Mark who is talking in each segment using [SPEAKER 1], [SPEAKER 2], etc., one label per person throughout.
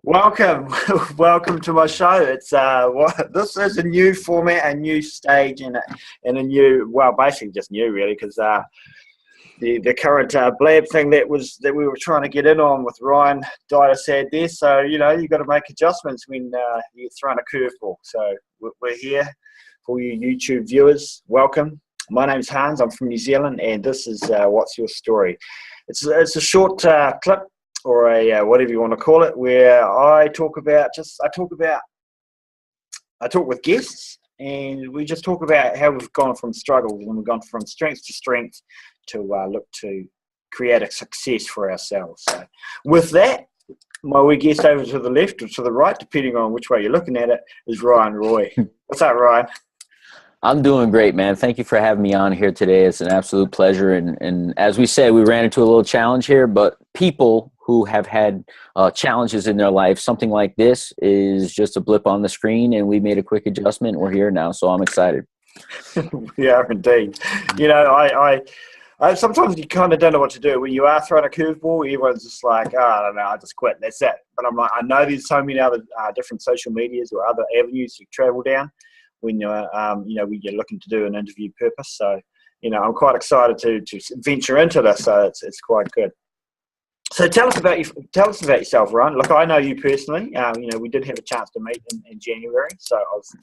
[SPEAKER 1] Welcome, welcome to my show. This is a new format, a new stage, and a new, well, basically just new really, because the current blab thing that we were trying to get in on with Ryan died a sad death. So you got to make adjustments when you're thrown a curveball. So we're here for you YouTube viewers. Welcome. My name's Hanz. I'm from New Zealand, and this is What's Your Story. It's a short clip, or a whatever you want to call it, where I talk with guests, and we just talk about how we've gone from struggles and we've gone from strength to strength to look to create a success for ourselves. So with that, my wee guest over to the left or to the right, depending on which way you're looking at it, is Ryan Roy. What's up, Ryan?
[SPEAKER 2] I'm doing great, man. Thank you for having me on here today. It's an absolute pleasure. And as we said, we ran into a little challenge here, but people who have had challenges in their life, something like this is just a blip on the screen, and we made a quick adjustment. We're here now, so I'm excited.
[SPEAKER 1] We are indeed. I sometimes you kind of don't know what to do. When you are throwing a curveball, everyone's just like, oh, I don't know, I just quit. That's it. But I'm like, I know there's so many other different social medias or other avenues you travel down when you're, when you're looking to do an interview purpose. So, I'm quite excited to venture into this. So it's quite good. So tell us about yourself, Ryan. Look, I know you personally. We did have a chance to meet in January, so I was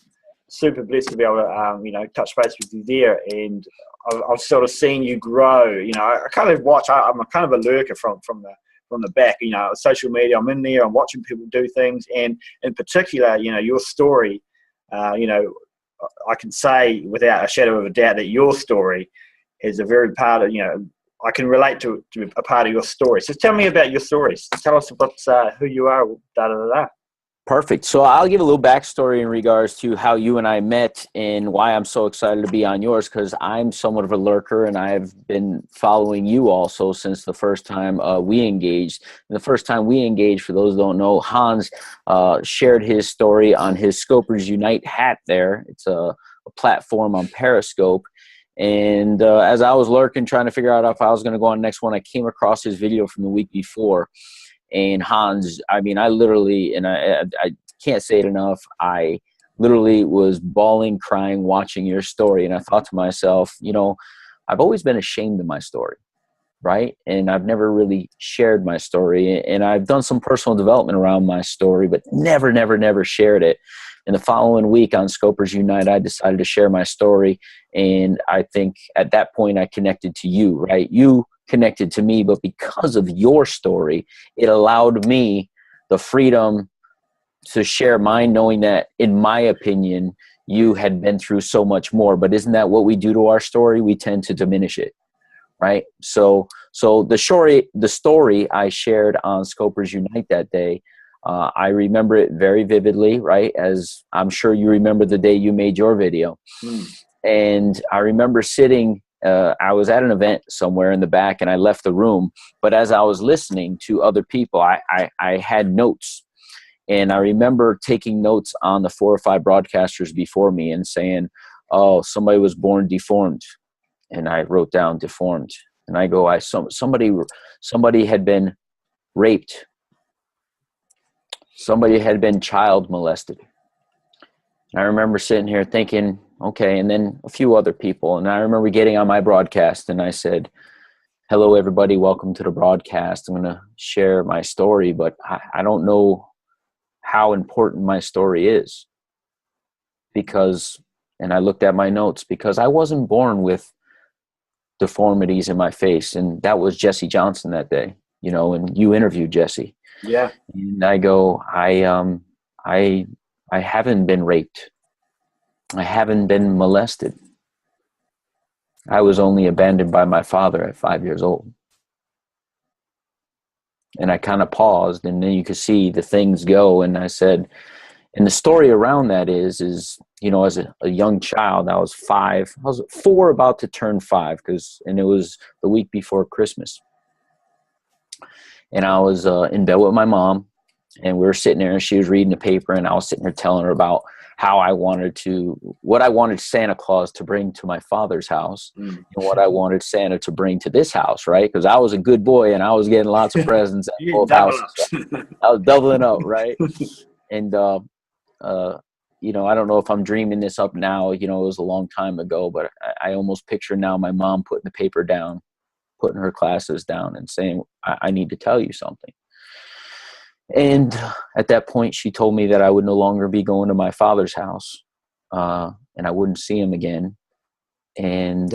[SPEAKER 1] super blessed to be able to, touch base with you there. And I've sort of seen you grow. I kind of watch. I'm a kind of a lurker from the back. Social media. I'm in there. I'm watching people do things, and in particular, your story. I can say without a shadow of a doubt that your story is a very part of, I can relate to a part of your story. So tell me about your stories. Tell us about who you are, da-da-da-da.
[SPEAKER 2] Perfect. So I'll give a little backstory in regards to how you and I met and why I'm so excited to be on yours, because I'm somewhat of a lurker, and I've been following you also since the first time we engaged. And the first time we engaged, for those who don't know, Hanz shared his story on his Scopers Unite hat there. It's a platform on Periscope. And as I was lurking, trying to figure out if I was going to go on the next one, I came across his video from the week before. And Hanz, I literally, and I can't say it enough, I literally was bawling, crying, watching your story. And I thought to myself, I've always been ashamed of my story, right? And I've never really shared my story. And I've done some personal development around my story, but never shared it. And the following week on Scopers Unite, I decided to share my story. And I think at that point I connected to you, right? You connected to me, but because of your story, it allowed me the freedom to share mine, knowing that, in my opinion, you had been through so much more. But isn't that what we do to our story? We tend to diminish it, right? So the story I shared on Scopers Unite that day, I remember it very vividly, right? As I'm sure you remember the day you made your video. And I remember sitting, I was at an event somewhere in the back, and I left the room. But as I was listening to other people, I had notes. And I remember taking notes on the 4 or 5 broadcasters before me and saying, oh, somebody was born deformed. And I wrote down deformed. And I go, somebody had been raped. Somebody had been child molested. And I remember sitting here thinking, okay, and then a few other people. And I remember getting on my broadcast, and I said, hello, everybody. Welcome to the broadcast. I'm going to share my story, but I don't know how important my story is, because, and I looked at my notes, because I wasn't born with deformities in my face. And that was Jesse Johnson that day, and you interviewed Jesse.
[SPEAKER 1] Yeah.
[SPEAKER 2] And I go, I haven't been raped. I haven't been molested. I was only abandoned by my father at 5 years old. And I kind of paused, and then you could see the things go. And I said, and the story around that is as a young child, I was 4, about to turn 5, and it was the week before Christmas. And I was in bed with my mom, And we were sitting there and she was reading the paper and I was sitting there telling her about what I wanted Santa Claus to bring to my father's house and what I wanted Santa to bring to this house, right? Because I was a good boy and I was getting lots of presents at both houses. I was doubling up, right? And, you know, I don't know if I'm dreaming this up now, you know, it was a long time ago, but I almost picture now my mom putting the paper down, putting her glasses down and saying, I need to tell you something. And at that point, she told me that I would no longer be going to my father's house, and I wouldn't see him again. And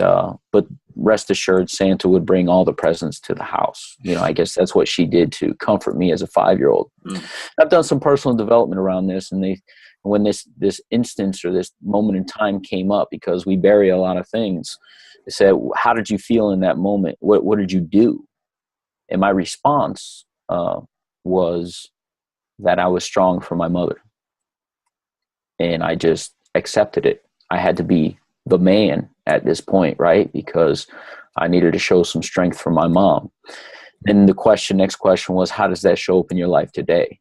[SPEAKER 2] but rest assured, Santa would bring all the presents to the house. You know, I guess that's what she did to comfort me as a 5-year-old. I've done some personal development around this, and when this instance or this moment in time came up, because we bury a lot of things, they said, "How did you feel in that moment? What did you do?" And my response was that I was strong for my mother. And I just accepted it. I had to be the man at this point, right? Because I needed to show some strength for my mom. And the next question was, how does that show up in your life today?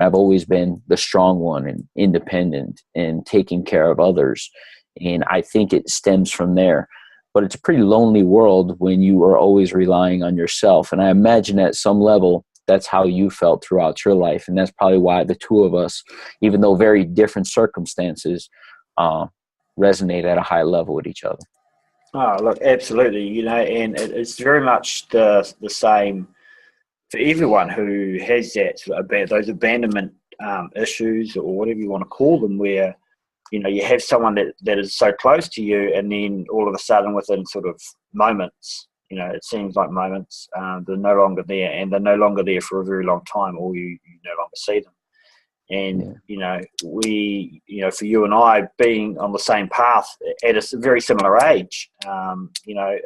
[SPEAKER 2] I've always been the strong one and independent and taking care of others. And I think it stems from there. But it's a pretty lonely world when you are always relying on yourself. And I imagine at some level, that's how you felt throughout your life. And that's probably why the two of us, even though very different circumstances, resonate at a high level with each other.
[SPEAKER 1] Oh, look, absolutely. You know, and it's very much the same for everyone who has those abandonment issues, or whatever you want to call them, where, you know, you have someone that is so close to you, and then all of a sudden within sort of moments, you know, it seems like moments, they're no longer there, and they're no longer there for a very long time, or you no longer see them. And, you know, for you and I being on the same path at a very similar age, you know,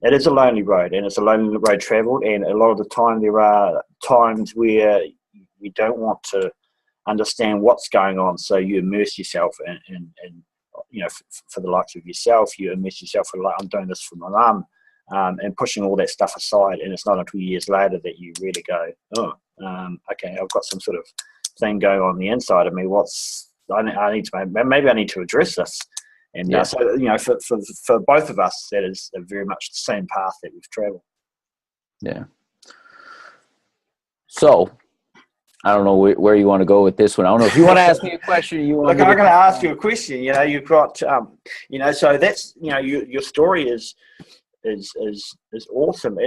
[SPEAKER 1] it is a lonely road, and it's a lonely road traveled. And a lot of the time there are times where you don't want to understand what's going on. So you immerse yourself in you know, for the likes of yourself, you immerse yourself in, like, I'm doing this for my mum. And pushing all that stuff aside, and it's not until years later that you really go, okay, I've got some sort of thing going on the inside of me. I need to address this. And so, you know, for both of us, that is very much the same path that we've traveled. Yeah.
[SPEAKER 2] So I don't know where you want to go with this one. I don't know if you want to ask me a question. Or you want
[SPEAKER 1] Look, I'm going to ask you a question. You know, you've got, you know, so that's, you know, your story is awesome.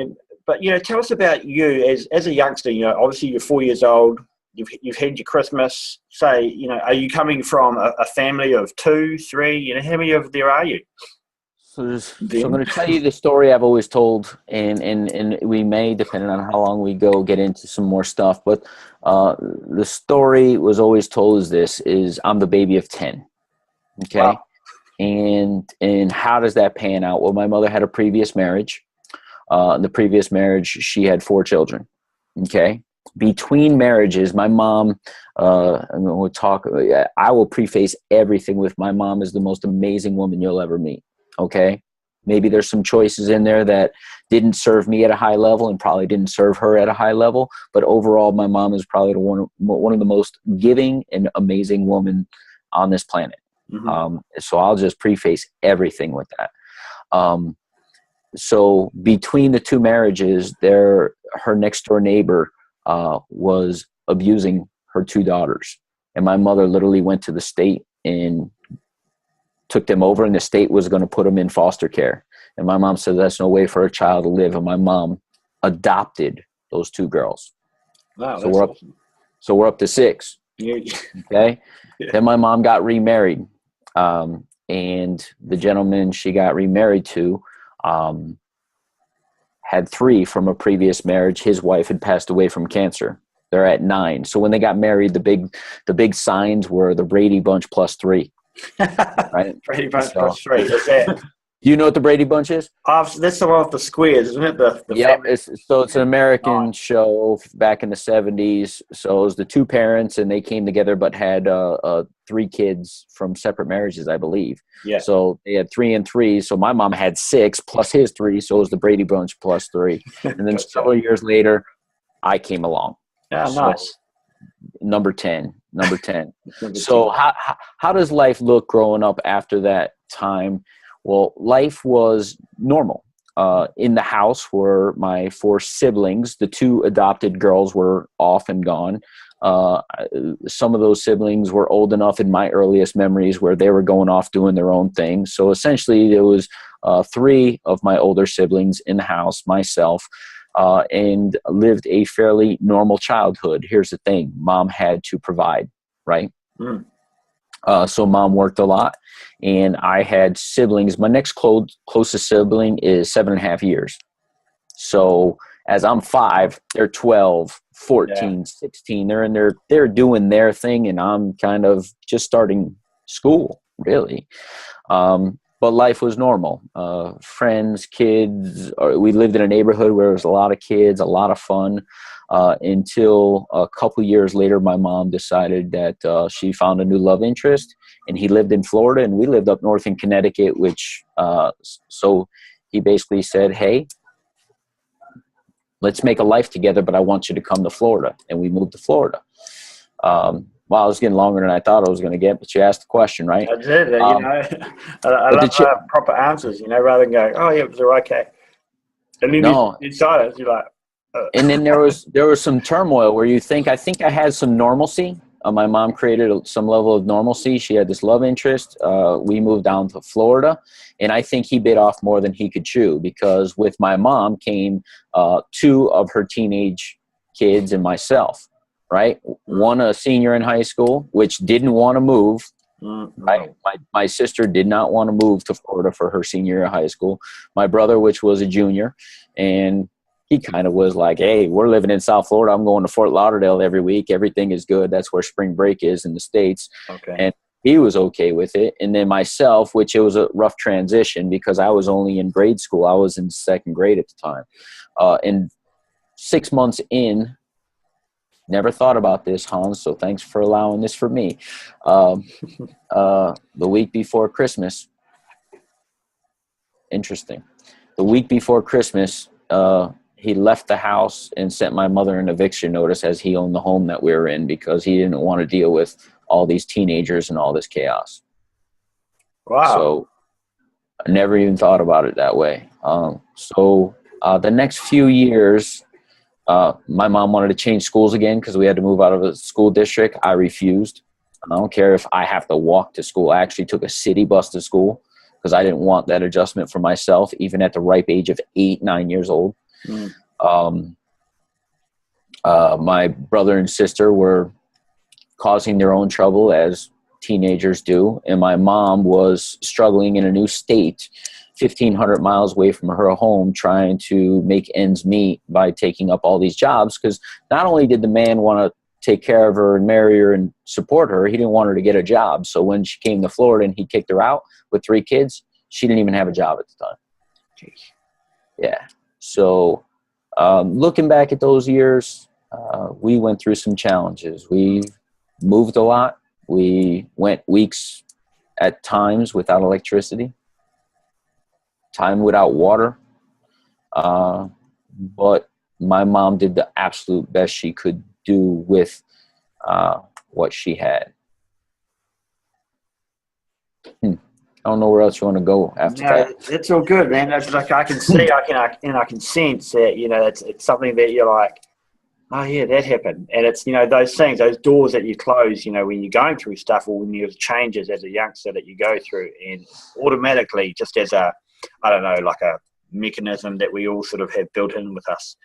[SPEAKER 1] But you know, tell us about you as a youngster. You know, obviously you're 4 years old. You've had your Christmas. Say, you know, are you coming from a family of 2, 3? You know, how many of there are you?
[SPEAKER 2] So I'm going to tell you the story I've always told, and we may, depending on how long we go, get into some more stuff. But the story was always told as this: I'm the baby of 10. Okay. Wow. And how does that pan out? Well, my mother had a previous marriage. In the previous marriage, she had 4 children. Okay. Between marriages, my mom, I will preface everything with, my mom is the most amazing woman you'll ever meet. Okay. Maybe there's some choices in there that didn't serve me at a high level and probably didn't serve her at a high level. But overall, my mom is probably one of the most giving and amazing women on this planet. Mm-hmm. So I'll just preface everything with that. So between the 2 marriages, her next door neighbor was abusing her 2 daughters. And my mother literally went to the state and took them over, and the state was going to put them in foster care. And my mom said, that's no way for a child to live. And my mom adopted those 2 girls. Wow. So we're up to 6. Yeah. Okay. Yeah. Then my mom got remarried. And the gentleman she got remarried to had 3 from a previous marriage. His wife had passed away from cancer. They're at 9. So when they got married, the big signs were the Brady Bunch plus 3. Right?
[SPEAKER 1] Brady Bunch plus 3. That's it.
[SPEAKER 2] Do you know what the Brady Bunch is?
[SPEAKER 1] That's the one with the squares, isn't it?
[SPEAKER 2] Yep. It's an American show back in the 70s. So it was the 2 parents, and they came together but had 3 kids from separate marriages, I believe. Yeah. So they had 3 and 3. So my mom had 6 plus his 3. So it was the Brady Bunch plus 3. And then several years later, I came along.
[SPEAKER 1] Yeah, nice.
[SPEAKER 2] number 10. Number 10.
[SPEAKER 1] Number
[SPEAKER 2] So
[SPEAKER 1] 10.
[SPEAKER 2] how does life look growing up after that time? Well, life was normal. In the house were my 4 siblings. The 2 adopted girls were off and gone. Some of those siblings were old enough in my earliest memories where they were going off doing their own thing. So essentially there was 3 of my older siblings in the house, myself, and lived a fairly normal childhood. Here's the thing. Mom had to provide, right?
[SPEAKER 1] Mm.
[SPEAKER 2] So mom worked a lot, and I had siblings. My next closest sibling is 7.5 years. So as I'm 5, they're 12, 14, 16. They're doing their thing, and I'm kind of just starting school, really. But life was normal. Friends, kids. We lived in a neighborhood where there was a lot of kids, a lot of fun. Until a couple years later, my mom decided that she found a new love interest, and he lived in Florida, and we lived up north in Connecticut, so he basically said, hey, let's make a life together, but I want you to come to Florida. And we moved to Florida. Well, I was getting longer than I thought I was going to get, but you asked the question, right?
[SPEAKER 1] I did, I love proper answers, rather than going, oh, yeah, it was okay. And then inside it, you're like,
[SPEAKER 2] And then there was some turmoil where I think I had some normalcy. My mom created some level of normalcy. She had this love interest. We moved down to Florida, and I think he bit off more than he could chew, because with my mom came 2 of her teenage kids and myself, right? One a senior in high school, which didn't want to move. Right? My sister did not want to move to Florida for her senior year of high school. My brother, which was a junior, and he kind of was like, hey, we're living in South Florida. I'm going to Fort Lauderdale every week. Everything is good. That's where spring break is in the States.
[SPEAKER 1] Okay.
[SPEAKER 2] And he was okay with it. And then myself, which it was a rough transition because I was only in grade school. I was in 2nd grade at the time. And 6 months in, never thought about this, Hans, so thanks for allowing this for me. The week before Christmas, interesting. The week before Christmas, he left the house and sent my mother an eviction notice, as he owned the home that we were in, because he didn't want to deal with all these teenagers and all this chaos.
[SPEAKER 1] Wow.
[SPEAKER 2] So I never even thought about it that way. The next few years, my mom wanted to change schools again because we had to move out of the school district. I refused. I don't care if I have to walk to school. I actually took a city bus to school because I didn't want that adjustment for myself, even at the ripe age of 8, 9 years old. My brother and sister were causing their own trouble, as teenagers do, and my mom was struggling in a new state, 1,500 miles away from her home, trying to make ends meet by taking up all these jobs, because not only did the man want to take care of her and marry her and support her, he didn't want her to get a job. So when she came to Florida and he kicked her out with 3 kids, she didn't even have a job at the time.
[SPEAKER 1] Jeez.
[SPEAKER 2] Yeah. So looking back at those years, we went through some challenges. We moved a lot. We went weeks at times without electricity, time without water. But my mom did the absolute best she could do with what she had. I don't know where else you want to go after that.
[SPEAKER 1] It's all good, man. It's like I can see, I can sense that, it's something that you're like, oh yeah, that happened. And it's, those things, those doors that you close, when you're going through stuff, or when you have changes as a youngster that you go through, and automatically, just as a, I don't know, like a mechanism that we all sort of have built in with us,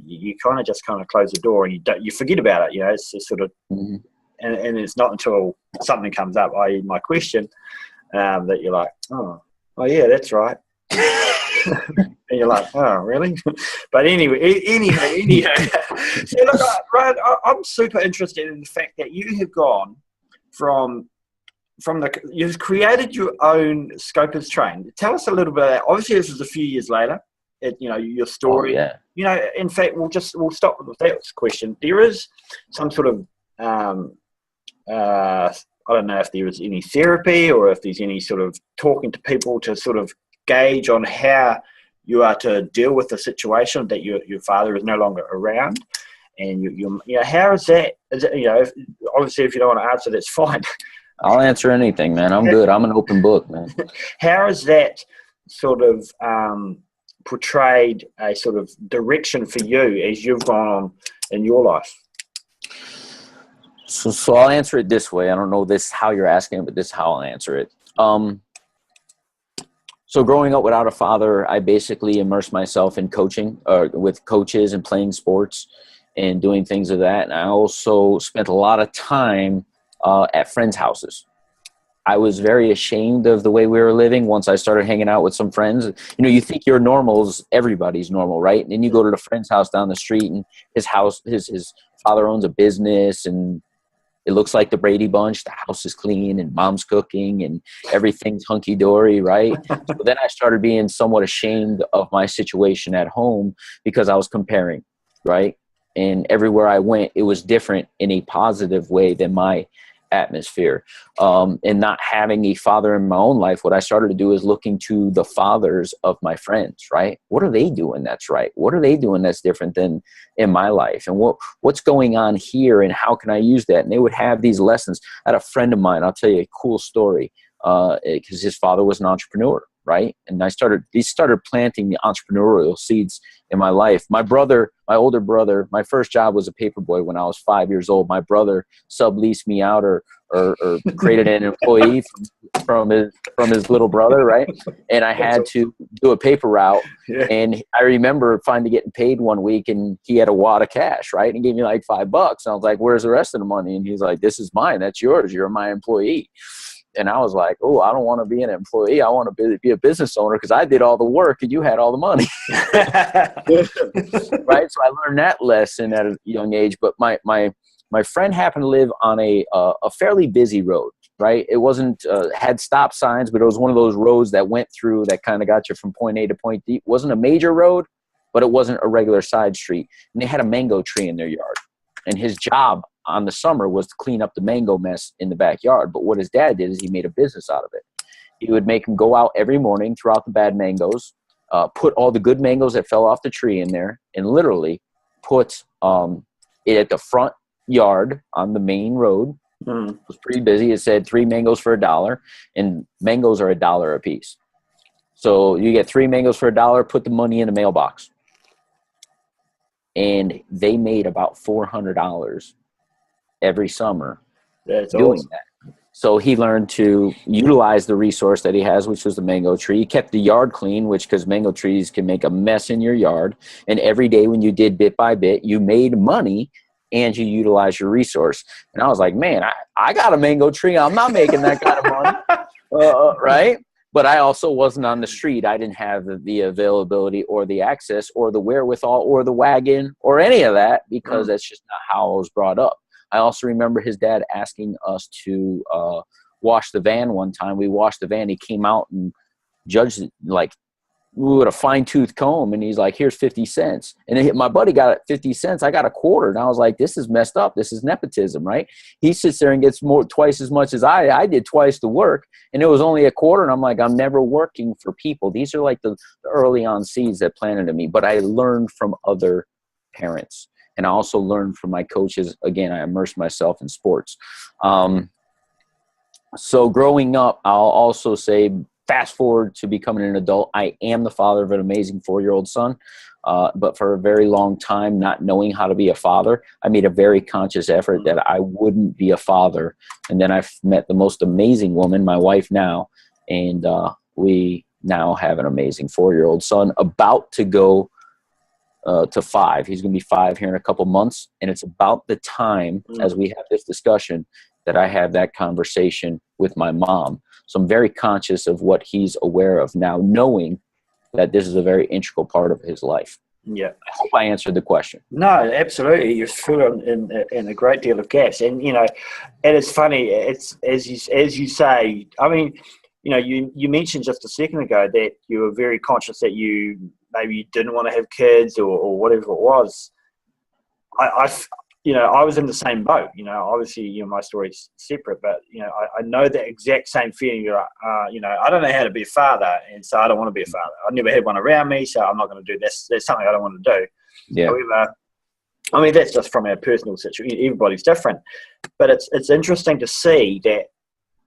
[SPEAKER 1] you kind of close the door, and you forget about it. It's just sort of, and it's not until something comes up, i.e. my question, that you're like, oh yeah, that's right. And you're like, oh, really? But anyway. So look, Ryan, I'm super interested in the fact that you have gone you've created your own Scopers train. Tell us a little bit of that. Obviously, this was a few years later. Your story.
[SPEAKER 2] Oh, yeah.
[SPEAKER 1] In fact, we'll stop with that question. There is some sort of I don't know if there is any therapy, or if there's any sort of talking to people to sort of gauge on how you are to deal with the situation that your father is no longer around. and how is that? Is it, obviously if you don't want to answer, that's fine.
[SPEAKER 2] I'll answer anything, man. I'm good. I'm an open book, man.
[SPEAKER 1] How is that sort of portrayed a sort of direction for you as you've gone on in your life?
[SPEAKER 2] So I'll answer it this way. I don't know how you're asking it, but this is how I'll answer it. So growing up without a father, I basically immersed myself in coaching with coaches and playing sports and doing things of that. And I also spent a lot of time at friends' houses. I was very ashamed of the way we were living once I started hanging out with some friends. You think you're normal, everybody's normal, right? And then you go to the friend's house down the street, and his father owns a business, and it looks like the Brady Bunch. The house is clean, and mom's cooking, and everything's hunky-dory, right? So then I started being somewhat ashamed of my situation at home because I was comparing, right? And everywhere I went, it was different in a positive way than my atmosphere. And not having a father in my own life, what I started to do is looking to the fathers of my friends, right? What are they doing that's right? What are they doing that's different than in my life? And what's going on here, and how can I use that? And they would have these lessons. I had a friend of mine, I'll tell you a cool story, because his father was an entrepreneur, right? And he started planting the entrepreneurial seeds in my life. My older brother, my first job was a paperboy when I was 5 years old. My brother subleased me out or created an employee from his little brother, right? And I had to do a paper route. Yeah. And I remember finally getting paid one week, and he had a wad of cash, right? And he gave me like $5. And I was like, "Where's the rest of the money?" And he's like, "This is mine. That's yours. You're my employee." And I was like, "Oh, I don't want to be an employee. I want to be a business owner, because I did all the work and you had all the money." Right? So I learned that lesson at a young age. But my friend happened to live on a fairly busy road, right? It wasn't had stop signs, but it was one of those roads that went through that kind of got you from point A to point D. It wasn't a major road, but it wasn't a regular side street. And they had a mango tree in their yard. And his job on the summer was to clean up the mango mess in the backyard. But what his dad did is he made a business out of it. He would make him go out every morning, throw out the bad mangoes, put all the good mangoes that fell off the tree in there, and literally put it at the front yard on the main road. It was pretty busy. It said 3 mangoes for $1, and mangoes are $1 a piece. So you get 3 mangoes for $1, put the money in a mailbox. And they made about $400 every summer doing awesome. That. So he learned to utilize the resource that he has, which was the mango tree. He kept the yard clean, because mango trees can make a mess in your yard. And every day when you did bit by bit, you made money and you utilized your resource. And I was like, man, I got a mango tree. I'm not making that kind of money. Right? But I also wasn't on the street. I didn't have the availability or the access or the wherewithal or the wagon or any of that, because that's just not how I was brought up. I also remember his dad asking us to wash the van one time. We washed the van. He came out and judged it like with a fine-tooth comb, and he's like, "Here's 50 cents." And my buddy got 50 cents. I got a quarter. And I was like, this is messed up. This is nepotism, right? He sits there and gets twice as much as I did twice the work, and it was only a quarter. And I'm like, I'm never working for people. These are like the early on seeds that planted in me. But I learned from other parents. And I also learned from my coaches. Again, I immersed myself in sports. So growing up, I'll also say, fast forward to becoming an adult, I am the father of an amazing 4-year-old son. But for a very long time, not knowing how to be a father, I made a very conscious effort that I wouldn't be a father. And then I met the most amazing woman, my wife now, and we now have an amazing 4-year-old son, about to go to 5. He's going to be 5 here in a couple months. And it's about the time, as we have this discussion, that I have that conversation with my mom. So I'm very conscious of what he's aware of now, knowing that this is a very integral part of his life. Yeah. I hope I answered the question.
[SPEAKER 1] No, absolutely. You're full in a great deal of gaps. And, and it's funny, it's as you say, I mean, you mentioned just a second ago that you were very conscious that maybe you didn't want to have kids or whatever it was. I was in the same boat. Obviously, my story's separate, but I know the exact same feeling. I don't know how to be a father, and so I don't want to be a father. I never had one around me, so I'm not going to do this. That's something I don't want to do.
[SPEAKER 2] Yeah.
[SPEAKER 1] However, I mean, that's just from our personal situation. Everybody's different, but it's interesting to see that,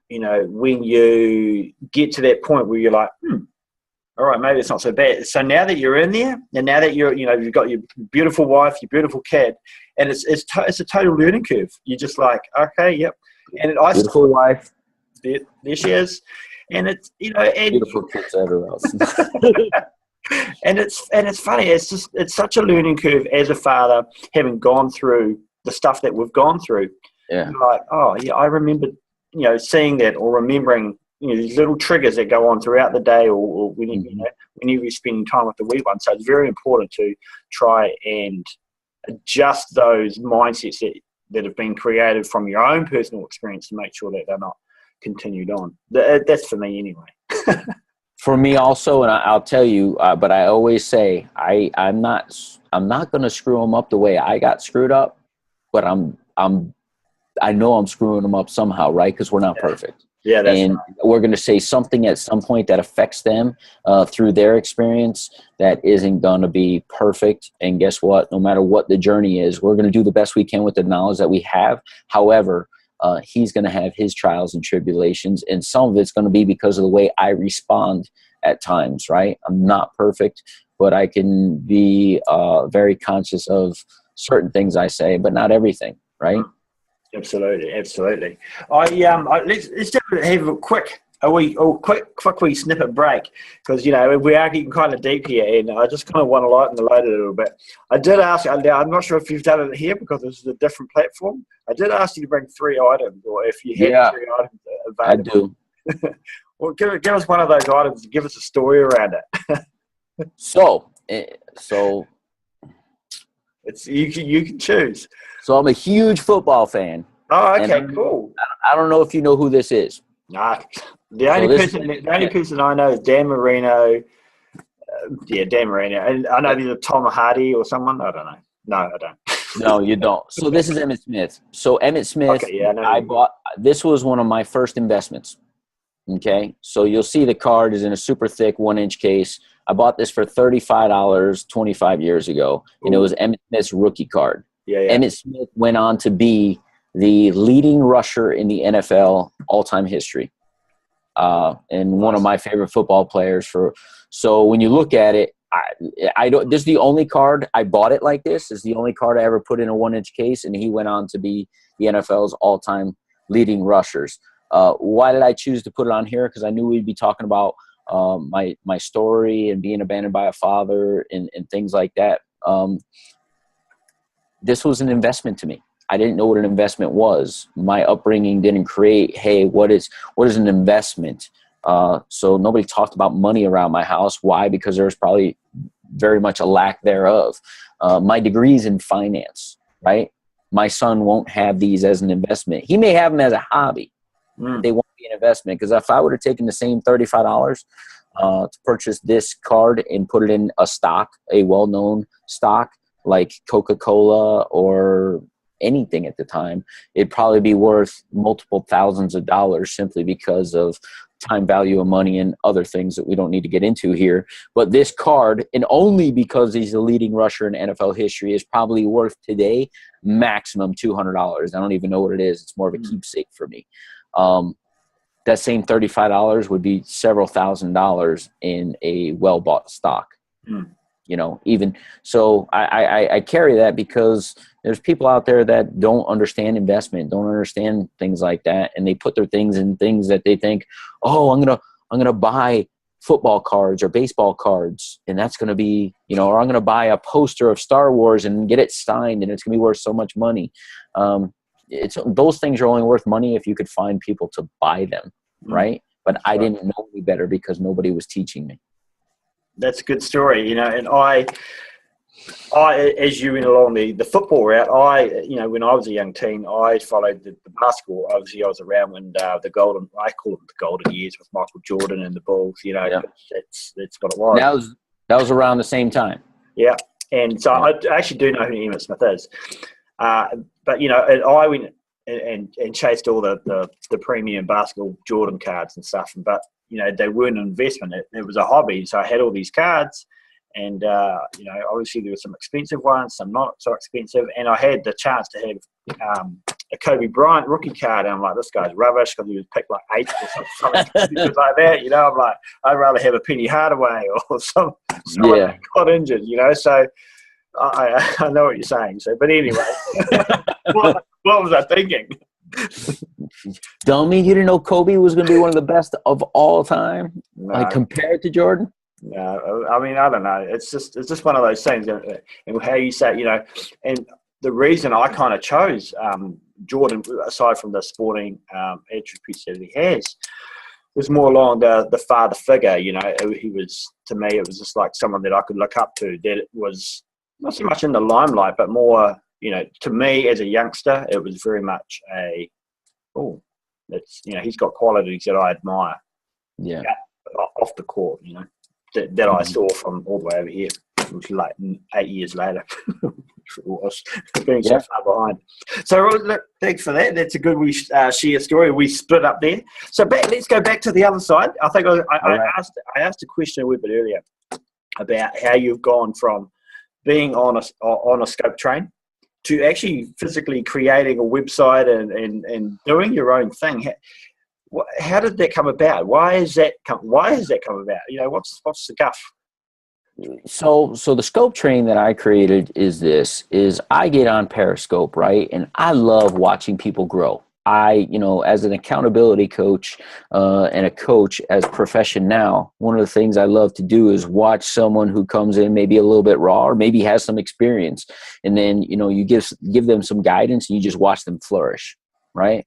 [SPEAKER 1] you know, when you get to that point where you're like, all right, maybe it's not so bad. So now that you're in there, and now that you've got your beautiful wife, your beautiful kid, and it's a total learning curve. You're just like, okay, yep. And
[SPEAKER 2] beautiful wife,
[SPEAKER 1] there she is, and it's, you know, and
[SPEAKER 2] beautiful kids everywhere else.
[SPEAKER 1] and it's funny. It's such a learning curve as a father, having gone through the stuff that we've gone through.
[SPEAKER 2] Yeah.
[SPEAKER 1] You're like, oh yeah, I remember, you know, seeing that or remembering, you know, these little triggers that go on throughout the day, or when you're spending time with the wee one. So it's very important to try and adjust those mindsets that have been created from your own personal experience to make sure that they're not continued on. That's for me anyway.
[SPEAKER 2] For me also, and I'll tell you, but I always say I'm not going to screw them up the way I got screwed up, but I know I'm screwing them up somehow, right? Because we're not perfect.
[SPEAKER 1] Yeah, that's
[SPEAKER 2] and
[SPEAKER 1] right.
[SPEAKER 2] We're going to say something at some point that affects them through their experience that isn't going to be perfect. And guess what? No matter what the journey is, we're going to do the best we can with the knowledge that we have. However, he's going to have his trials and tribulations, and some of it's going to be because of the way I respond at times, right? I'm not perfect, but I can be very conscious of certain things I say, but not everything, right?
[SPEAKER 1] Absolutely. Let's have a quick wee snippet break, because, you know, we are getting kind of deep here, and I just kind of want to lighten the load a little bit. I did ask you, I'm not sure if you've done it here because this is a different platform. I did ask you to bring 3 items, or if you had 3 items available.
[SPEAKER 2] I do.
[SPEAKER 1] Well, give us one of those items and give us a story around it.
[SPEAKER 2] So
[SPEAKER 1] it's you can choose.
[SPEAKER 2] So I'm a huge football fan.
[SPEAKER 1] Oh, okay, cool.
[SPEAKER 2] I don't know if you know who this is.
[SPEAKER 1] Nah, the only person I know is Dan Marino. Dan Marino. And I know there's a Tom Hardy or someone. I don't know. No, I don't.
[SPEAKER 2] No, you don't. So this is Emmitt Smith. So Emmitt Smith,
[SPEAKER 1] okay, yeah, I
[SPEAKER 2] bought. This was one of my first investments. Okay, so you'll see the card is in a super thick 1-inch case. I bought this for $35 25 years ago, and it was Emmitt Smith's rookie card.
[SPEAKER 1] Yeah.
[SPEAKER 2] Emmitt Smith went on to be the leading rusher in the NFL all-time history, and one of my favorite football players. So when you look at it, I don't. This is the only card I bought it like this. It's the only card I ever put in a 1-inch case, and he went on to be the NFL's all-time leading rushers. Why did I choose to put it on here? Because I knew we'd be talking about my story and being abandoned by a father and things like that. This was an investment to me. I didn't know what an investment was. My upbringing didn't create, hey, what is an investment? So nobody talked about money around my house. Why? Because there was probably very much a lack thereof. My degree's in finance, right? My son won't have these as an investment. He may have them as a hobby. They won't be an investment, because if I would have taken the same $35 to purchase this card and put it in a stock, a well-known stock like Coca-Cola or anything at the time, it'd probably be worth multiple thousands of dollars simply because of time value of money and other things that we don't need to get into here. But this card, and only because he's the leading rusher in NFL history, is probably worth today maximum $200. I don't even know what it is. It's more of a keepsake for me. That same $35 would be several $1,000s in a well-bought stock. You know, even so, I carry that because there's people out there that don't understand investment, don't understand things like that, and they put their things in things that they think, oh, I'm gonna buy football cards or baseball cards, and that's gonna be, you know, or I'm gonna buy a poster of Star Wars and get it signed, and it's gonna be worth so much money. Those things are only worth money if you could find people to buy them, right? But I didn't know any better because nobody was teaching me.
[SPEAKER 1] That's a good story, you know. And I as you went along the football route, when I was a young teen, I followed the basketball. Obviously, I was around when I call them the golden years with Michael Jordan and the Bulls. You know, that's what it was.
[SPEAKER 2] That was around the same time.
[SPEAKER 1] Yeah, and so I actually do know who Emmitt Smith is. But you know, and I went and chased all the premium basketball Jordan cards and stuff. But you know, they weren't an investment. It was a hobby. So I had all these cards, And, you know, obviously there were some expensive ones, some not so expensive. And I had the chance to have a Kobe Bryant rookie card. And I'm like, this guy's rubbish because he was picked like 8th or something stupid like that. You know, I'm like, I'd rather have a Penny Hardaway or someone that got injured, you know. So I know what you're saying. So, but anyway, what was I thinking?
[SPEAKER 2] Dummy, you didn't know Kobe was going to be one of the best of all time,
[SPEAKER 1] No.
[SPEAKER 2] like compared to Jordan?
[SPEAKER 1] No, I mean, I don't know. It's just one of those things, and how you say, you know, and the reason I kind of chose Jordan, aside from the sporting attributes that he has, was more along the father figure. You know, he was, to me, it was just like someone that I could look up to. That it was not so much in the limelight, but more, you know, to me as a youngster, it was very much that's, you know, he's got qualities that I admire.
[SPEAKER 2] Yeah,
[SPEAKER 1] off the court, you know. That I saw from all the way over here, which was like 8 years later. It was being so far behind. So look, thanks for that. That's a good share story. We split up there. So let's go back to the other side. I think I asked a question a wee bit earlier about how you've gone from being on a scope train to actually physically creating a website and doing your own thing. How did that come about? Why has that come about? You know, what's the guff?
[SPEAKER 2] So the scope train that I created is I get on Periscope, right? And I love watching people grow. You know, as an accountability coach and a coach as a profession now, one of the things I love to do is watch someone who comes in maybe a little bit raw or maybe has some experience. And then, you know, you give them some guidance and you just watch them flourish, right?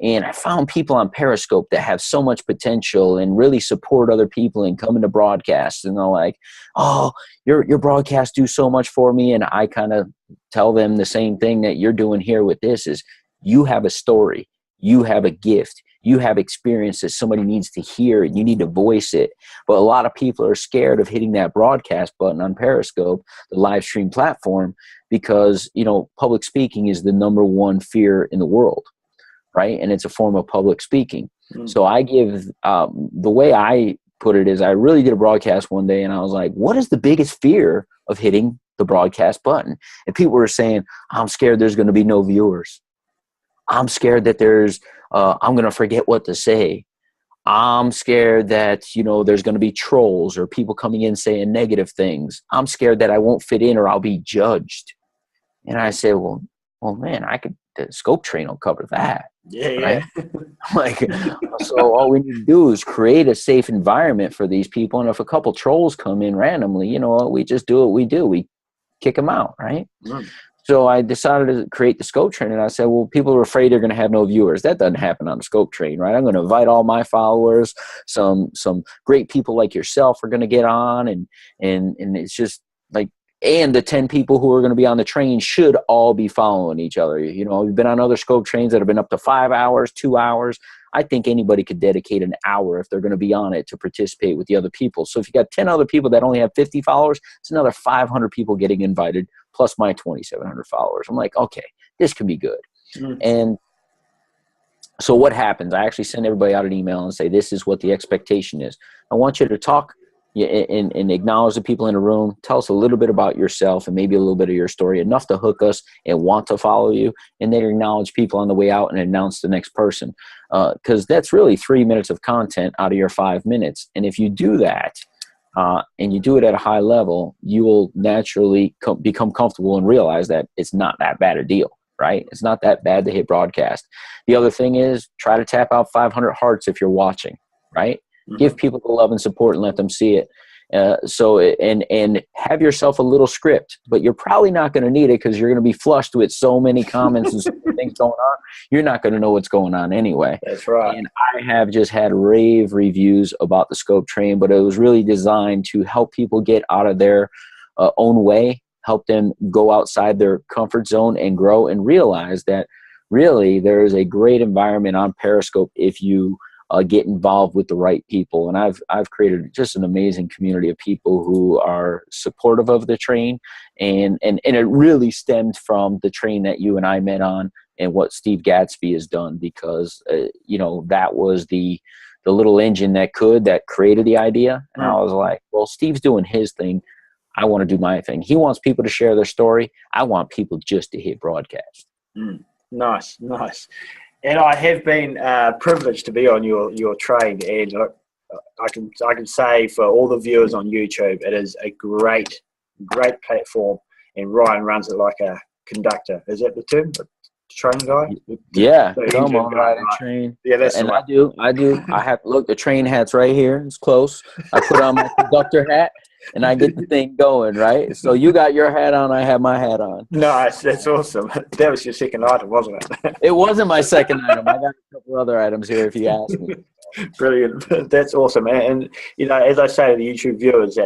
[SPEAKER 2] And I found people on Periscope that have so much potential and really support other people and come into broadcasts. And they're like, oh, your broadcasts do so much for me. And I kind of tell them the same thing that you're doing here with this is you have a story, you have a gift, you have experience that somebody needs to hear and you need to voice it. But a lot of people are scared of hitting that broadcast button on Periscope, the live stream platform, because, you know, public speaking is the #1 fear in the world. Right. And it's a form of public speaking. So I give the way I put it is I really did a broadcast one day and I was like, what is the biggest fear of hitting the broadcast button? And people were saying, I'm scared there's going to be no viewers. I'm scared that I'm going to forget what to say. I'm scared that, you know, there's going to be trolls or people coming in saying negative things. I'm scared that I won't fit in or I'll be judged. And I said, well, man, the scope train will cover that.
[SPEAKER 1] Yeah.
[SPEAKER 2] Like, so all we need to do is create a safe environment for these people. And if a couple trolls come in randomly, you know, we just do what we do. We kick them out, right? So I decided to create the scope train. And I said, well, people are afraid they're going to have no viewers. That doesn't happen on the scope train, right? I'm going to invite all my followers. Some great people like yourself are going to get on. And it's just like, and the 10 people who are going to be on the train should all be following each other. You know, we've been on other scope trains that have been up to 5 hours, 2 hours. I think anybody could dedicate an hour if they're going to be on it to participate with the other people. So if you got 10 other people that only have 50 followers, it's another 500 people getting invited plus my 2,700 followers. I'm like, okay, this could be good. And so what happens? I actually send everybody out an email and say, this is what the expectation is. I want you to talk and acknowledge the people in the room. Tell us a little bit about yourself and maybe a little bit of your story, enough to hook us and want to follow you, and then acknowledge people on the way out and announce the next person. Because that's really 3 minutes of content out of your 5 minutes. And if you do that and you do it at a high level, you will naturally become comfortable and realize that it's not that bad a deal, right? It's not that bad to hit broadcast. The other thing is try to tap out 500 hearts if you're watching, right? Give people the love and support and let them see it. And have yourself a little script, but you're probably not going to need it because you're going to be flushed with so many comments and so many things going on. You're not going to know what's going on anyway.
[SPEAKER 1] That's right.
[SPEAKER 2] And I have just had rave reviews about the scope train, but it was really designed to help people get out of their own way, help them go outside their comfort zone and grow and realize that really there is a great environment on Periscope if you get involved with the right people. And I've created just an amazing community of people who are supportive of the train. And it really stemmed from the train that you and I met on and what Steve Gatsby has done, because, you know, that was the little engine that created the idea. And I was like, well, Steve's doing his thing. I want to do my thing. He wants people to share their story. I want people just to hit broadcast.
[SPEAKER 1] Nice. And I have been privileged to be on your train, and I can say for all the viewers on YouTube, it is a great platform, and Ryan runs it like a conductor. Is that the term? The train guy?
[SPEAKER 2] Yeah,
[SPEAKER 1] The
[SPEAKER 2] come on,
[SPEAKER 1] guy,
[SPEAKER 2] ride a
[SPEAKER 1] right?
[SPEAKER 2] train.
[SPEAKER 1] Yeah, that's
[SPEAKER 2] and
[SPEAKER 1] right.
[SPEAKER 2] I do. I have, look, the train hat's right here. It's close. I put on my conductor hat, and I get the thing going, right? So you got your hat on, I have my hat on.
[SPEAKER 1] Nice, that's awesome. That was your second item, wasn't it?
[SPEAKER 2] It wasn't my second item. I got a couple other items here if you ask me.
[SPEAKER 1] Brilliant. That's awesome. And you know, as I say to the YouTube viewers,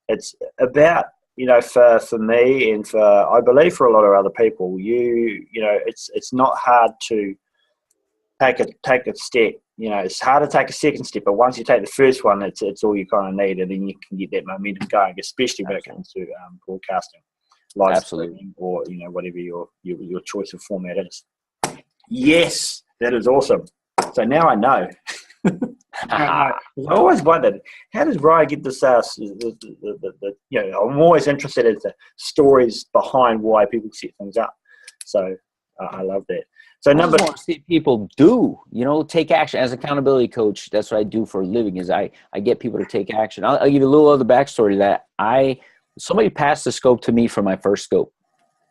[SPEAKER 1] it's about, you know, for me and for, I believe, for a lot of other people, you know, it's not hard to take a step. You know, it's hard to take a second step, but once you take the first one, it's all you kind of need, and then you can get that momentum going, especially when it comes to broadcasting, live streaming, or, you know, whatever your choice of format is. Yes, that is awesome. So now I know. I always wondered, how does Ryan get this? You know, I'm always interested in the stories behind why people set things up. So I love that. So
[SPEAKER 2] I just want to see people do, you know, take action. As an accountability coach, that's what I do for a living, is I get people to take action. I'll give you a little other backstory to that. Somebody passed the scope to me for my first scope.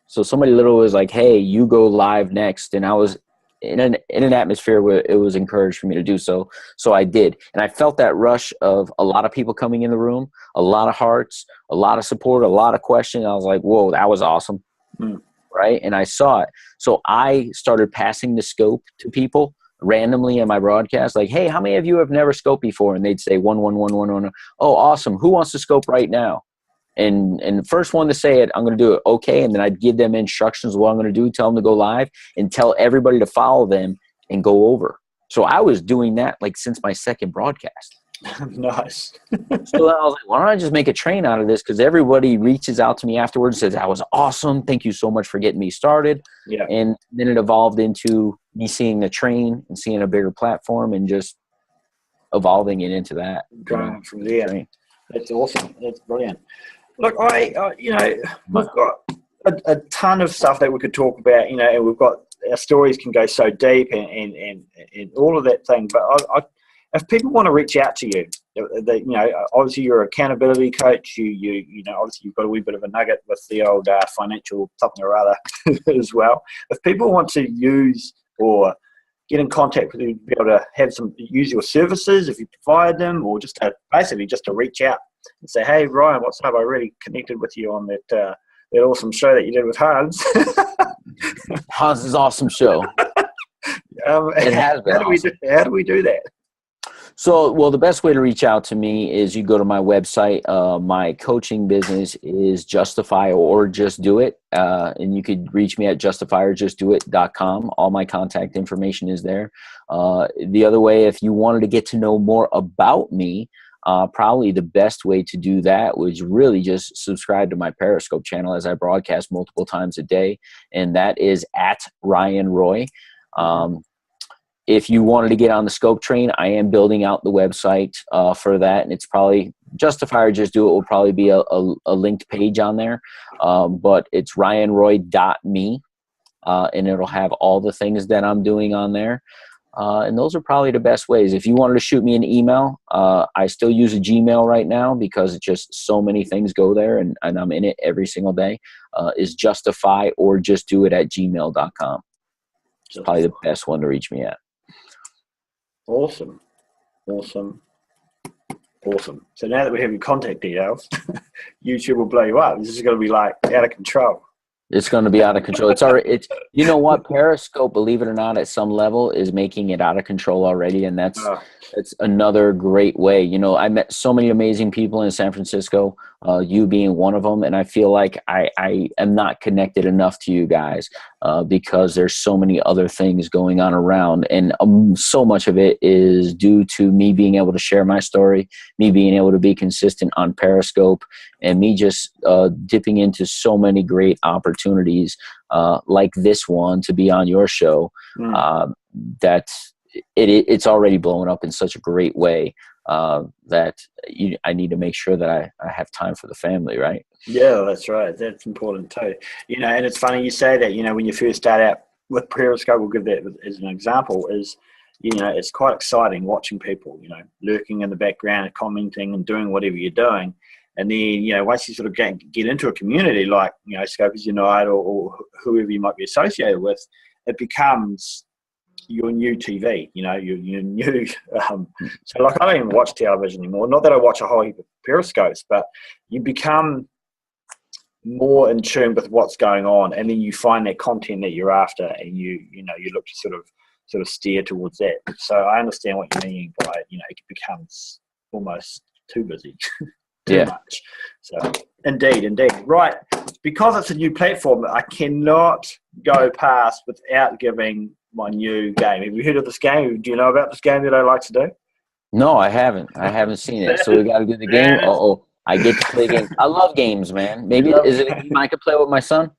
[SPEAKER 2] So somebody literally was like, hey, you go live next. And I was in an atmosphere where it was encouraged for me to do so. So I did. And I felt that rush of a lot of people coming in the room, a lot of hearts, a lot of support, a lot of questions. I was like, whoa, that was awesome. Right? And I saw it. So I started passing the scope to people randomly in my broadcast, like, hey, how many of you have never scoped before? And they'd say one. Oh, awesome. Who wants to scope right now? And the first one to say it, I'm going to do it. Okay. And then I'd give them instructions of what I'm going to do, tell them to go live, and tell everybody to follow them and go over. So I was doing that like since my second broadcast.
[SPEAKER 1] Nice.
[SPEAKER 2] So I was like, why don't I just make a train out of this? Because everybody reaches out to me afterwards and says, that was awesome. Thank you so much for getting me started.
[SPEAKER 1] Yeah.
[SPEAKER 2] And then it evolved into me seeing the train and seeing a bigger platform and just evolving it into that.
[SPEAKER 1] Going from there. Train. That's awesome. That's brilliant. Look, you know, we've got a ton of stuff that we could talk about, you know, and we've got, our stories can go so deep and all of that thing. But if people want to reach out to you, you know, obviously you're an accountability coach. You know, obviously you've got a wee bit of a nugget with the old financial something or other as well. If people want to use or get in contact with you, be able to use your services if you provide them, or just basically to reach out and say, hey, Ryan, what's up? I really connected with you on that awesome show that you did with Hanz.
[SPEAKER 2] Hanz's awesome show. It has been awesome.
[SPEAKER 1] How do we do that?
[SPEAKER 2] So, well, the best way to reach out to me is you go to my website. My coaching business is Justify or Just Do It. And you could reach me at justifyorjustdoit.com. All my contact information is there. The other way, if you wanted to get to know more about me, probably the best way to do that was really just subscribe to my Periscope channel, as I broadcast multiple times a day. And that is at Ryan Roy. If you wanted to get on the scope train, I am building out the website for that. And it's probably Justify or Just Do It will probably be a linked page on there. But it's ryanroy.me. And it'll have all the things that I'm doing on there. And those are probably the best ways. If you wanted to shoot me an email, I still use a Gmail right now because it's just so many things go there and I'm in it every single day, is justify or just do it at gmail.com. It's probably the best one to reach me at.
[SPEAKER 1] Awesome. So now that we have your contact details, YouTube will blow you up. This is going to be like out of control.
[SPEAKER 2] It's going to be out of control. It's already, you know what? Periscope, believe it or not, at some level is making it out of control already. And that's another great way. You know, I met so many amazing people in San Francisco, you being one of them. And I feel like I am not connected enough to you guys because there's so many other things going on around. And so much of it is due to me being able to share my story, me being able to be consistent on Periscope, and me just dipping into so many great opportunities like this one to be on your show. That it's already blown up in such a great way. that I need to make sure that I have time for the family, right?
[SPEAKER 1] Yeah, that's right. That's important too. And it's funny you say that. When you first start out with Periscope, we'll give that as an example. Is it's quite exciting watching people, lurking in the background, commenting, and doing whatever you're doing. And then, once you sort of get into a community like, Scopers Unite or whoever you might be associated with, it becomes your new TV, your new. So, like, I don't even watch television anymore. Not that I watch a whole heap of Periscopes, but you become more in tune with what's going on, and then you find that content that you're after, and you look to sort of steer towards that. So I understand what you mean by it becomes almost too busy. Too much. So indeed. Right. Because it's a new platform, I cannot go past without giving my new game. Have you heard of this game? Do you know about this game that I like to do?
[SPEAKER 2] No, I haven't. I haven't seen it. So we got to do the game. I get to play games. I love games, man. Maybe is it a game I could play with my son?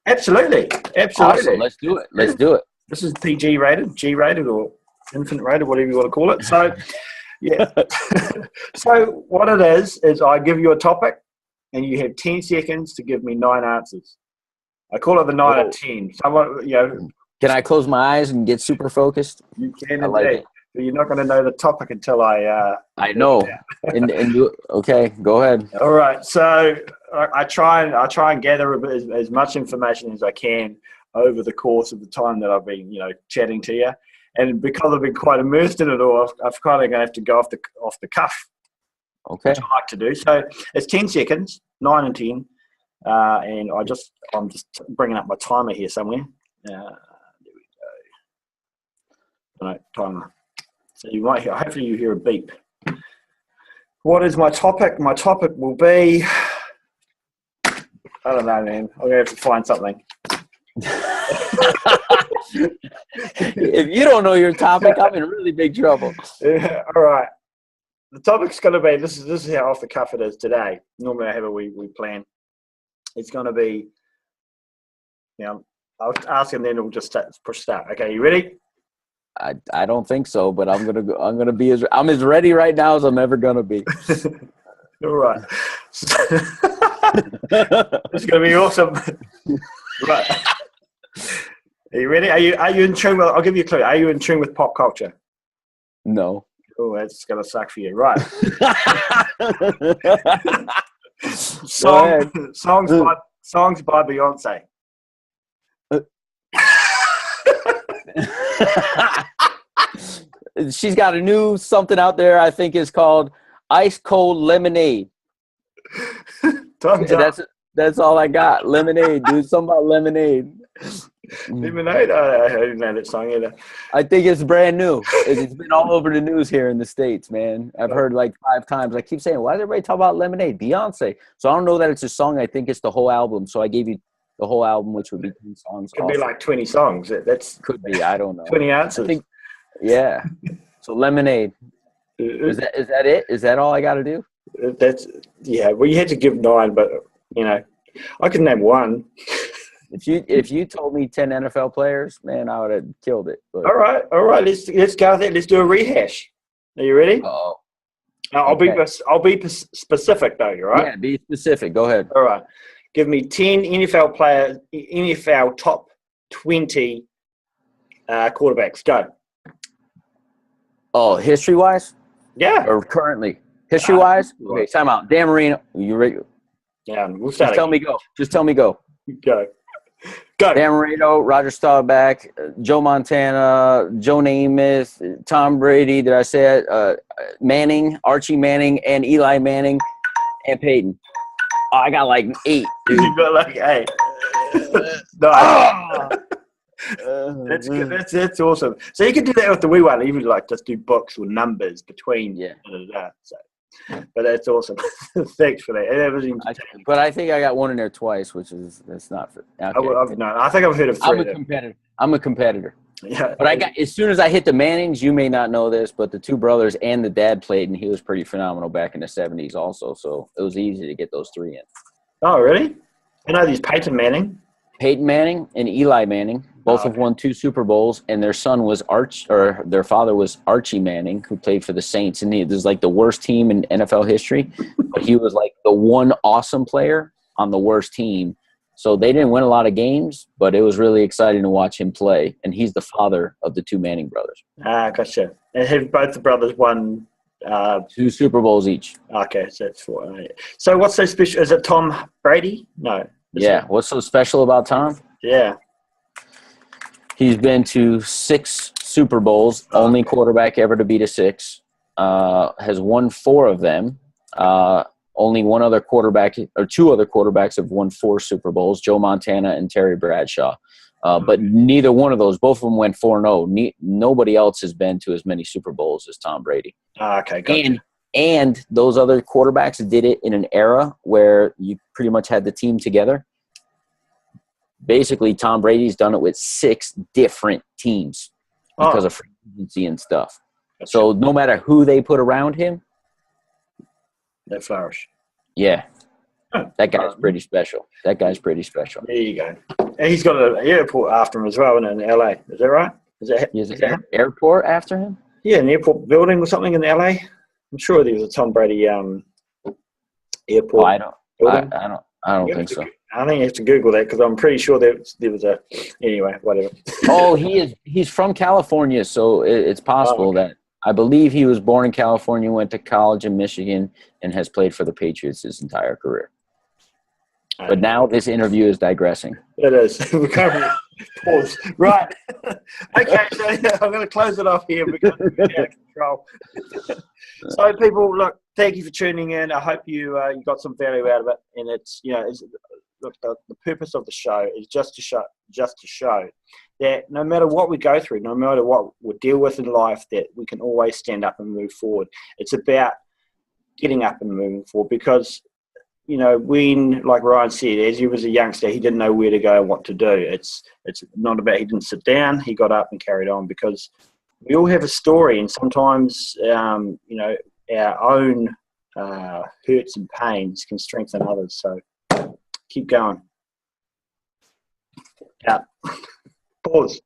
[SPEAKER 1] Absolutely.
[SPEAKER 2] Awesome. Let's do it.
[SPEAKER 1] This is PG rated, G rated, or infinite rated, whatever you want to call it. So, yeah. So what it is I give you a topic, and you have 10 seconds to give me 9 answers. I call it the 9 out of 10. So,
[SPEAKER 2] can I close my eyes and get super focused?
[SPEAKER 1] You can,
[SPEAKER 2] like
[SPEAKER 1] indeed. But you're not going to know the topic until I
[SPEAKER 2] know. Okay, go ahead.
[SPEAKER 1] All right. So I try and gather as much information as I can over the course of the time that I've been, chatting to you. And because I've been quite immersed in it all, I've kind of going to have to go off the cuff.
[SPEAKER 2] Okay.
[SPEAKER 1] Which I like to do. So it's 10 seconds, 9 and 10. And I'm just bringing up my timer here somewhere. There we go. All right, timer. So you might hopefully you hear a beep. What is my topic? My topic will be, I don't know, man. I'm going to have to find something.
[SPEAKER 2] If you don't know your topic, I'm in really big trouble.
[SPEAKER 1] Yeah, all right. The topic's going to be, this is how off the cuff it is today. Normally I have a we plan. It's going to be, I'll ask and then we'll just push start. Okay, you ready?
[SPEAKER 2] I don't think so, but I'm gonna be I'm as ready right now as I'm ever gonna be.
[SPEAKER 1] All right. It's gonna be awesome. Right. Are you ready? Are you in tune with? I'll give you a clue. Are you in tune with pop culture?
[SPEAKER 2] No.
[SPEAKER 1] Oh, that's gonna suck for you, right? Songs by Beyonce.
[SPEAKER 2] She's got a new something out there. I think is called Ice Cold Lemonade. That's all I got. Lemonade, dude. Something about lemonade.
[SPEAKER 1] Lemonade? I didn't know that song either.
[SPEAKER 2] I think it's brand new. It's been all over the news here in the States, man. I've heard like 5 times. I keep saying, why does everybody talk about Lemonade? Beyonce. So I don't know that it's a song. I think it's the whole album. So I gave you the whole album, which would be 10 songs.
[SPEAKER 1] Could be like 20 songs.
[SPEAKER 2] Could be. I don't know.
[SPEAKER 1] 20 answers.
[SPEAKER 2] Yeah. So Lemonade. Is that it? Is that all I got to do?
[SPEAKER 1] Well, you had to give 9, but I could name 1.
[SPEAKER 2] If you told me 10 NFL players, man, I would have killed it. But.
[SPEAKER 1] All right. Let's go with that. Let's do a rehash. Are you ready?
[SPEAKER 2] Oh.
[SPEAKER 1] I'll be specific though. You're right.
[SPEAKER 2] Yeah, be specific. Go ahead.
[SPEAKER 1] All right. Give me 10 NFL players, NFL top 20 quarterbacks. Go.
[SPEAKER 2] Oh, history-wise?
[SPEAKER 1] Yeah.
[SPEAKER 2] Or currently? History-wise? Okay, time out. Dan Marino. You ready?
[SPEAKER 1] Yeah, we'll start.
[SPEAKER 2] Just tell me go.
[SPEAKER 1] Go.
[SPEAKER 2] Dan Marino, Roger Staubach, Joe Montana, Joe Namath, Tom Brady, did I say it? Manning, Archie Manning, and Eli Manning, and Peyton. Oh, I got like 8. Dude.
[SPEAKER 1] You got like 8. No. That's good. That's awesome. So you can do that with the wee one, even like just do books or numbers between.
[SPEAKER 2] Yeah.
[SPEAKER 1] So, but that's awesome. Thanks for that.
[SPEAKER 2] But I think I got 1 in there twice, that's not for. Okay.
[SPEAKER 1] No, I think I've heard of 3.
[SPEAKER 2] I'm a competitor.
[SPEAKER 1] Yeah.
[SPEAKER 2] But as soon as I hit the Mannings, you may not know this, but the 2 brothers and the dad played, and he was pretty phenomenal back in the 70s also. So it was easy to get those 3 in.
[SPEAKER 1] Oh, really? I know there's Peyton Manning
[SPEAKER 2] and Eli Manning, Both have won 2 Super Bowls, and their son was their father was Archie Manning, who played for the Saints, and this is like the worst team in NFL history. But he was like the one awesome player on the worst team. So they didn't win a lot of games, but it was really exciting to watch him play. And he's the father of the 2 Manning brothers.
[SPEAKER 1] Gotcha. And have both the brothers won
[SPEAKER 2] 2 Super Bowls each?
[SPEAKER 1] Okay, so that's 4. So what's so special? Is it Tom Brady? No.
[SPEAKER 2] Yeah. What's so special about Tom?
[SPEAKER 1] Yeah.
[SPEAKER 2] He's been to 6 Super Bowls, only quarterback ever to beat a 6. Has won 4 of them. Only 2 other quarterbacks have won 4 Super Bowls, Joe Montana and Terry Bradshaw. But neither one of those, both of them went 4-0. Nobody else has been to as many Super Bowls as Tom Brady.
[SPEAKER 1] Okay, gotcha.
[SPEAKER 2] And those other quarterbacks did it in an era where you pretty much had the team together. Basically, Tom Brady's done it with 6 different teams because of free agency and stuff. Gotcha. So no matter who they put around him,
[SPEAKER 1] they flourish.
[SPEAKER 2] Yeah. That guy's pretty special. There you go.
[SPEAKER 1] And he's got an airport after him as well in LA. Is that right? Is
[SPEAKER 2] there an airport after him?
[SPEAKER 1] Yeah, an airport building or something in LA. I'm sure there was a Tom Brady airport.
[SPEAKER 2] I don't think so.
[SPEAKER 1] I think you have to Google that because I'm pretty sure there was a. Anyway, whatever.
[SPEAKER 2] He's from California, so it's possible that. I believe he was born in California, went to college in Michigan, and has played for the Patriots his entire career. But now this interview is digressing.
[SPEAKER 1] It is. We can't pause. Right. Okay, so I'm going to close it off here because we're out of control. So, people, look, thank you for tuning in. I hope you got some value out of it. And it's, look, the purpose of the show is just to show that no matter what we go through, no matter what we deal with in life, that we can always stand up and move forward. It's about getting up and moving forward because, when, like Ryan said, as he was a youngster, he didn't know where to go and what to do. It's not about he didn't sit down, he got up and carried on because we all have a story, and sometimes, our own hurts and pains can strengthen others. So keep going. Out. Pause.